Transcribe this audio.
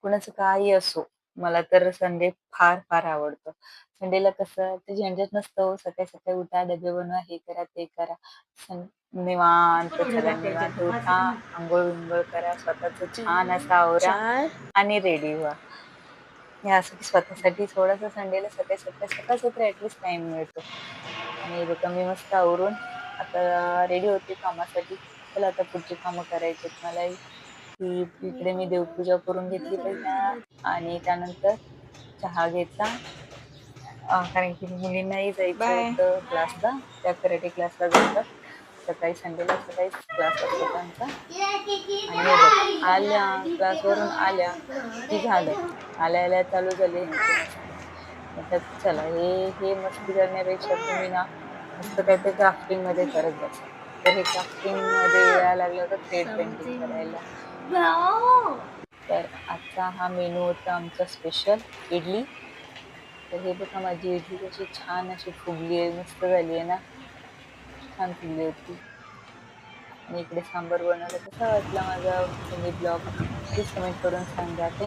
कुणाचं काही असो, मला तर संडे फार फार आवडतो. संडेला कसं ते झंझट नसतं हो, सकाळी-सकाळी उठा, डबे बनवा, हे करा, ते करा. सं निवांत चला निवांत उठा, अंघोळ-बिंघोळ करा, स्वतःचं छान असं आवरा चार आणि रेडी व्हा. यासाठी स्वतःसाठी थोडासा संडेला सकाळी-सकाळी सकाळचा तर ॲटलीस्ट टाईम मिळतो. आणि हे बघा मी मस्त आवरून आता रेडी होते कामासाठी. चला आता पुढची कामं करायची आहेत मलाही. की इकडे मी देवपूजा करून घेतली पहिला आणि त्यानंतर चहा घेतला. कारण की मुलींनाही जायचं बाय. होतं क्लासला. त्या कराटे क्लासला जातात. सकाळी संडेला सकाळीच क्लास असतो त्यांचा. आणि हे बघ आल्या क्लासवरून आल्या की झालं. आल्या-आल्या चालू झाली ह्यांची मस्ती. म्हटलं चला हे मस्ती करण्यापेक्षा तुम्ही ना मस्त काहीतरी क्राफ्टिंगमध्ये करत बसा. तर हे क्राफ्टिंगमध्ये यायला लागलं होतं थ्रेड पेंटिंग करायला. तर आजचा हा मेनू होता आमचा स्पेशल इडली. तर हे बघा माझी इडली कशी छान अशी फुगली आहे, मस्त झाली आहे ना, छान फुगली होती. आणि इकडे सांबार बनवला. कसा वाटला माझा मिनी ब्लॉग प्लीज कमेंट करून सांगा.